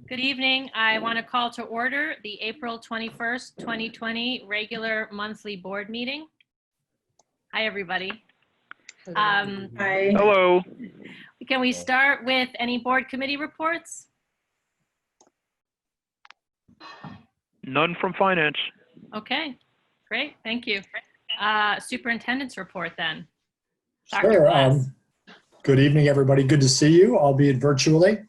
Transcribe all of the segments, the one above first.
Good evening. I want to call to order the April 21st, 2020 regular monthly board meeting. Hi, everybody. Hi. Hello. Can we start with any board committee reports? None from finance. Okay, great. Thank you. Superintendent's report then. Sure. Dr. Glass. Good evening, everybody. Good to see you, albeit virtually.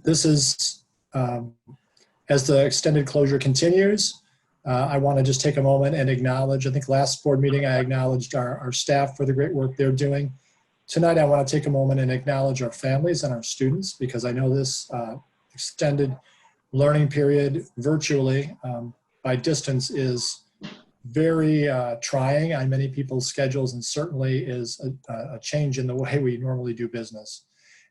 This is, as the extended closure continues, I want to just take a moment and acknowledge, I think last board meeting I acknowledged our staff for the great work they're doing. Tonight I want to take a moment and acknowledge our families and our students, because I know this extended learning period virtually by distance is very trying on many people's schedules, and certainly is a change in the way we normally do business.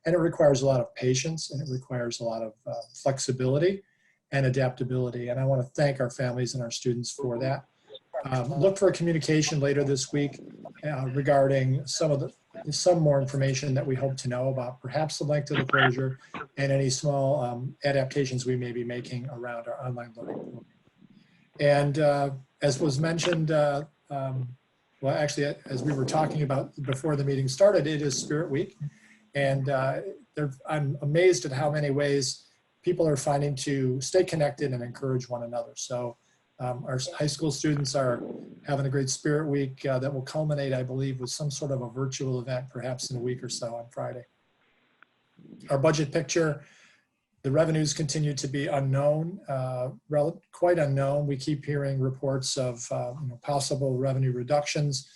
And it requires a lot of patience, and it requires a lot of flexibility and adaptability. And I want to thank our families and our students for that. Look for a communication later this week regarding some more information that we hope to know about, perhaps the length of the closure and any small adaptations we may be making around our online learning program. And as was mentioned, well, actually, as we were talking about before the meeting started, it is Spirit Week. And I'm amazed at how many ways people are finding to stay connected and encourage one another. So our high school students are having a great Spirit Week that will culminate, I believe, with some sort of a virtual event, perhaps in a week or so on Friday. Our budget picture, the revenues continue to be unknown, quite unknown. We keep hearing reports of possible revenue reductions.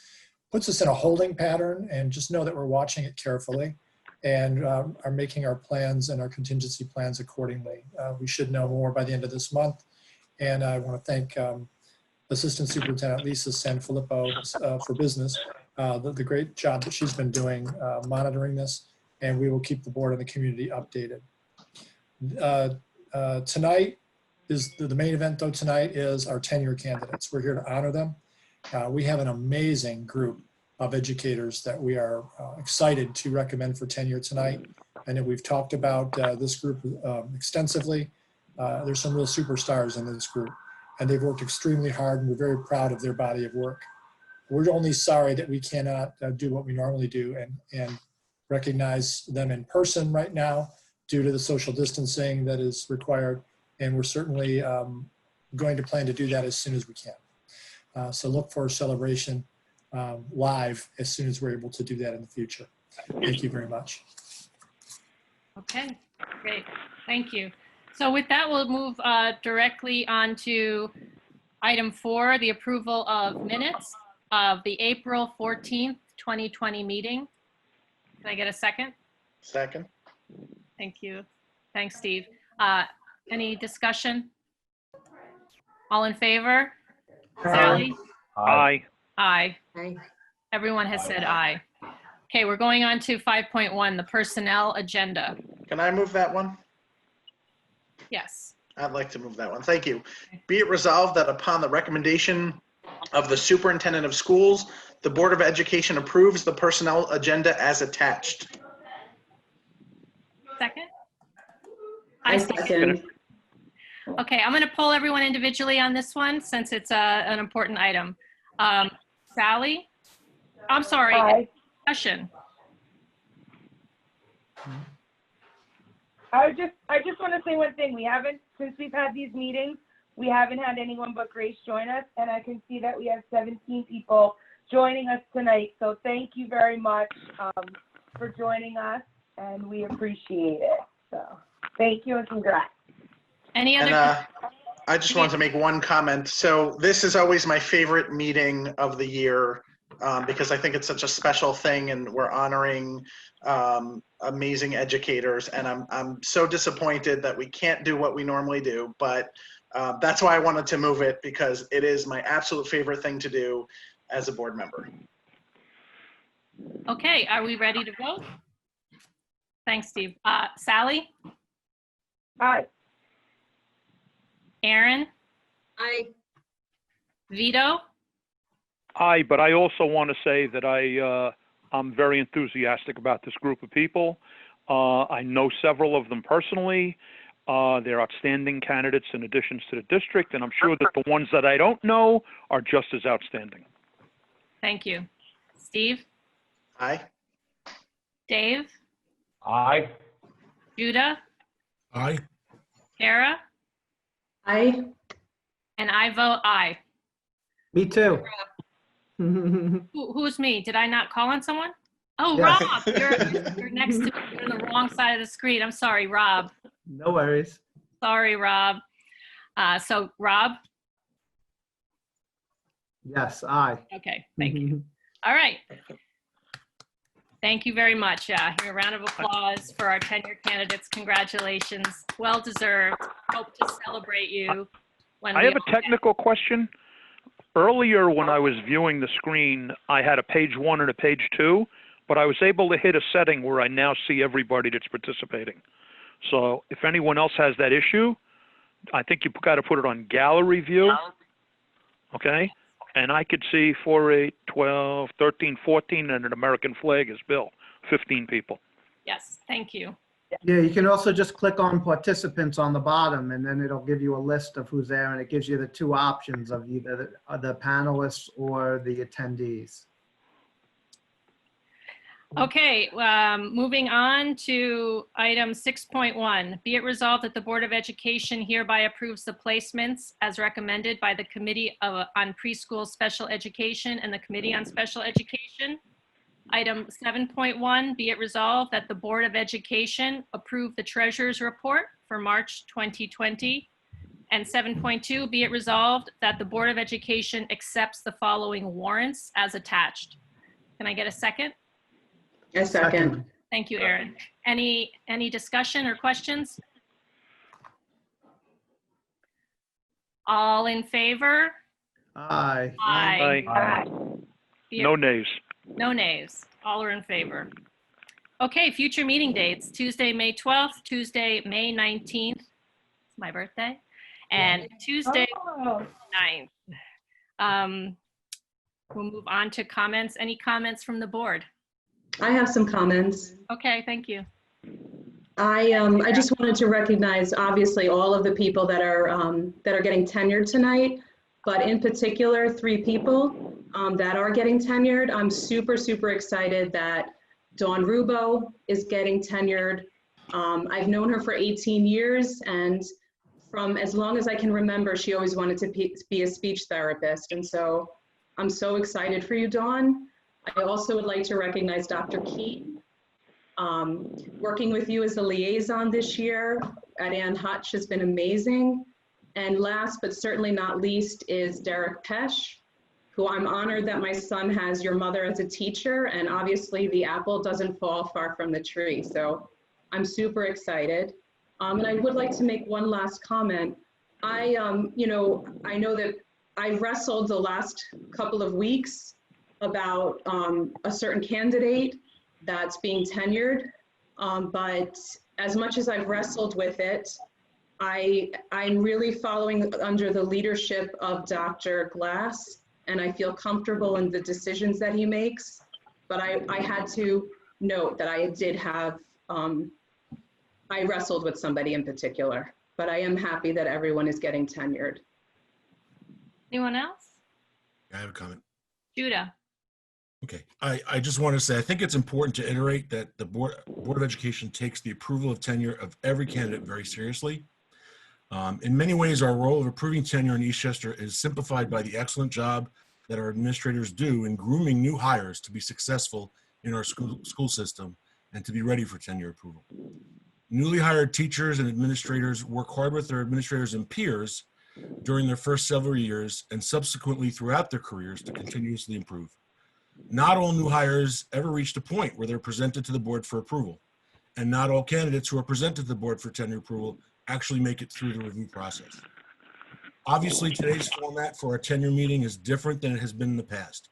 Puts us in a holding pattern, and just know that we're watching it carefully and are making our plans and our contingency plans accordingly. We should know more by the end of this month. And I want to thank Assistant Superintendent Lisa Sanfilippo for business, the great job that she's been doing monitoring this, and we will keep the board and the community updated. Tonight is the main event, though. Tonight is our tenure candidates. We're here to honor them. We have an amazing group of educators that we are excited to recommend for tenure tonight. I know we've talked about this group extensively. There's some real superstars in this group, and they've worked extremely hard, and we're very proud of their body of work. We're only sorry that we cannot do what we normally do and recognize them in person right now due to the social distancing that is required. And we're certainly going to plan to do that as soon as we can. So look for a celebration live as soon as we're able to do that in the future. Thank you very much. Okay, great. Thank you. So with that, we'll move directly on to item 4, the approval of minutes of the April 14th, 2020 meeting. Can I get a second? Second. Thank you. Thanks, Steve. Any discussion? All in favor? Sally? Aye. Aye. Aye. Everyone has said aye. Okay, we're going on to 5.1, the personnel agenda. Can I move that one? Yes. I'd like to move that one. Thank you. Be it resolved that upon the recommendation of the superintendent of schools, the Board of Education approves the personnel agenda as attached. Second? I second. Okay, I'm going to poll everyone individually on this one since it's an important item. Sally? I'm sorry. Aye. Discussion. I just want to say one thing. Since we've had these meetings, we haven't had anyone but Grace join us, and I can see that we have 17 people joining us tonight. So thank you very much for joining us, and we appreciate it. So thank you and congrats. Any other? And I just wanted to make one comment. So this is always my favorite meeting of the year because I think it's such a special thing, and we're honoring amazing educators. And I'm so disappointed that we can't do what we normally do, but that's why I wanted to move it, because it is my absolute favorite thing to do as a board member. Okay, are we ready to vote? Thanks, Steve. Sally? Aye. Aaron? Aye. Vito? Aye, but I also want to say that I'm very enthusiastic about this group of people. I know several of them personally. They're outstanding candidates in additions to the district, and I'm sure that the ones that I don't know are just as outstanding. Thank you. Steve? Aye. Dave? Aye. Judah? Aye. Kara? Aye. And I vote aye. Me too. Who's me? Did I not call on someone? Oh, Yeah. Rob, you're next to me. You're on the wrong side of the screen. I'm sorry, Rob. No worries. Sorry, Rob. So Rob? Yes, aye. Okay, thank you. All right. Thank you very much. Here, a round of applause for our tenured candidates. Congratulations. Well deserved. Hope to celebrate you when I we have all a get- technical question. Earlier, when I was viewing the screen, I had a page 1 and a page 2, but I was able to hit a setting where I now see everybody that's participating. So if anyone else has that issue, I think you've got to put it on gallery view. Okay? And I could see 4, 8, 12, 13, 14, and an American flag is Bill. 15 people. Yes, thank you. Yeah, you can also just click on participants on the bottom, and then it'll give you a list of who's there, and it gives you the two options of either the panelists or the attendees. Okay, moving on to item 6.1. Be it resolved that the Board of Education hereby approves the placements as recommended by the Committee on Preschool Special Education and the Committee on Special Education. Item 7.1, be it resolved that the Board of Education approve the Treasurer's Report for March 2020. And 7.2, be it resolved that the Board of Education accepts the following warrants as attached. Can I get a second? A second. Thank you, Erin. Any discussion or questions? All in favor? Aye. Aye. Aye. Be it- No nays. No nays. All are in favor. Okay, future meeting dates, Tuesday, May 12th, Tuesday, May 19th, it's my birthday, and Tuesday, Oh, 9th. We'll move on to comments. Any comments from the board? I have some comments. Okay, thank you. I just wanted to recognize, obviously, all of the people that are getting tenured tonight, but in particular, 3 people that are getting tenured. I'm super, super excited that Dawn Rubo is getting tenured. I've known her for 18 years, and from as long as I can remember, she always wanted to be a speech therapist. And so I'm so excited for you, Dawn. I also would like to recognize Dr. Keaton. Working with you as a liaison this year at Ann Hutch has been amazing. And last but certainly not least is Derek Pesh, who I'm honored that my son has your mother as a teacher, and obviously the apple doesn't fall far from the tree. So I'm super excited. And I would like to make one last comment. I know that I wrestled the last couple of weeks about a certain candidate that's being tenured, but as much as I've wrestled with it, I'm really following under the leadership of Dr. Glass, and I feel comfortable in the decisions that he makes. But I had to note that I did have, I wrestled with somebody in particular, but I am happy that everyone is getting tenured. Anyone else? I have a comment. Judah? Okay, I just want to say, I think it's important to iterate that the Board of Education takes the approval of tenure of every candidate very seriously. In many ways, our role of approving tenure in Eastchester is simplified by the excellent job that our administrators do in grooming new hires to be successful in our school system and to be ready for tenure approval. Newly hired teachers and administrators work hard with their administrators and peers during their first several years and subsequently throughout their careers to continuously improve. Not all new hires ever reach the point where they're presented to the board for approval, and not all candidates who are presented to the board for tenure approval actually make it through the review process. Obviously, today's format for our tenure meeting is different than it has been in the past.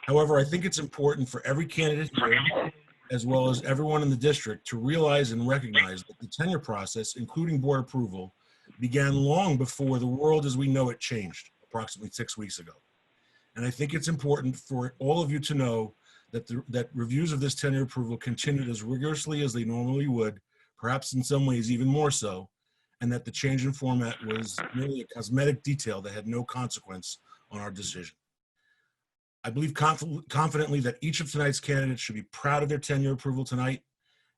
However, I think it's important for every candidate here, as well as everyone in the district, to realize and recognize that the tenure process, including board approval, began long before the world as we know it changed approximately 6 weeks ago. And I think it's important for all of you to know that that reviews of this tenure approval continued as rigorously as they normally would perhaps in some ways even more so, and that the change in format was merely a cosmetic detail that had no consequence on our decision. I believe confidently that each of tonight's candidates should be proud of their tenure approval tonight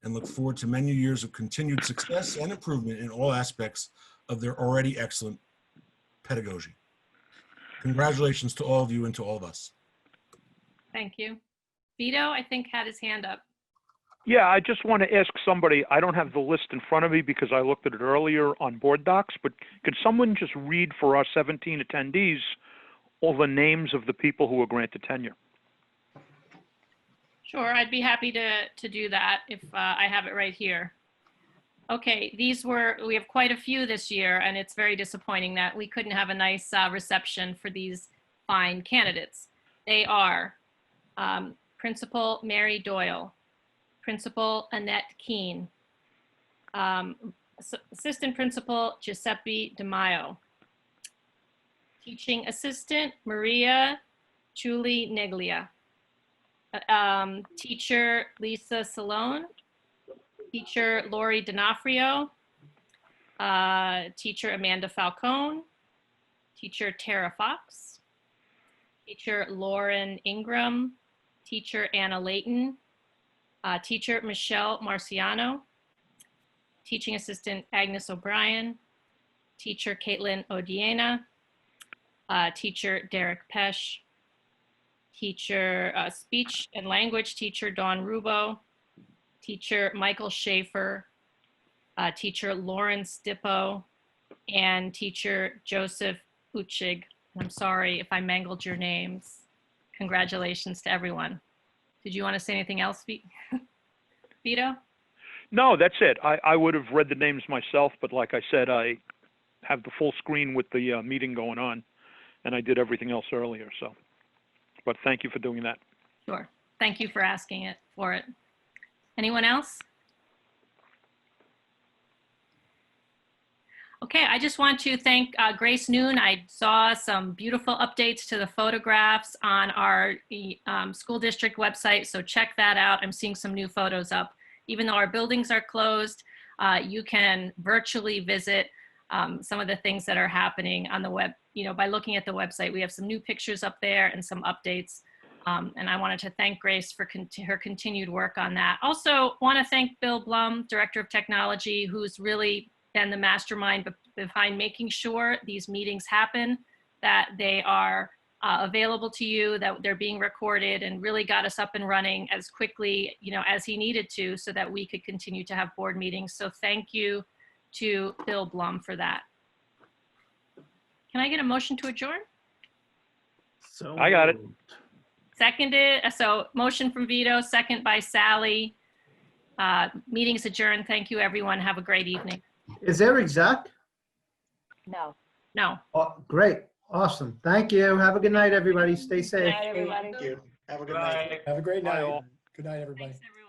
and look forward to many years of continued success and improvement in all aspects of their already excellent pedagogy. Congratulations to all of you and to all of us. Thank you. Vito, I think, had his hand up. Yeah, I just want to ask somebody, I don't have the list in front of me because I looked at it earlier on board docs, but could someone just read for our 17 attendees all the names of the people who were granted tenure? Sure, I'd be happy to do that if I have it right here. Okay, we have quite a few this year, and it's very disappointing that we couldn't have a nice reception for these fine candidates. They are Principal Mary Doyle, Principal Annette Keene, Assistant Principal Giuseppe DeMaio, Teaching Assistant Maria Julie Neglia, Teacher Lisa Salone, Teacher Lori D'Onofrio, Teacher Amanda Falcone, Teacher Tara Fox, Teacher Lauren Ingram, Teacher Anna Layton, Teacher Michelle Marciano, Teaching Assistant Agnes O'Brien, Teacher Caitlin Odiena, Teacher Derek Pesh, Teacher Speech and Language Teacher Dawn Rubo, Teacher Michael Schaefer, Teacher Lauren Stippo, and Teacher Joseph Uchig. I'm sorry if I mangled your names. Congratulations to everyone. Did you want to say anything else, Vito? No, that's it. I would have read the names myself, but like I said, I have the full screen with the meeting going on, and I did everything else earlier. So, but thank you for doing that. Sure. Thank you for asking for it. Anyone else? Okay, I just want to thank Grace Noon. I saw some beautiful updates to the photographs on our school district website, so check that out. I'm seeing some new photos up. Even though our buildings are closed, you can virtually visit some of the things that are happening on the web. By looking at the website, we have some new pictures up there and some updates. And I wanted to thank Grace for her continued work on that. Also want to thank Bill Blum, Director of Technology, who's really been the mastermind behind making sure these meetings happen, that they are available to you, that they're being recorded, and really got us up and running as quickly as he needed to so that we could continue to have board meetings. So thank you to Bill Blum for that. Can I get a motion to adjourn? So I got it. Seconded. So motion from Vito, second by Sally. Meeting's adjourned. Thank you, everyone. Have a great evening. Is there exec? No. Oh, great. Awesome. Thank you. Have a good night, everybody. Stay safe. Bye, everybody. Thank you. Have a good night. Have a great Bye, night. all. Good night, everybody. Thanks, everyone.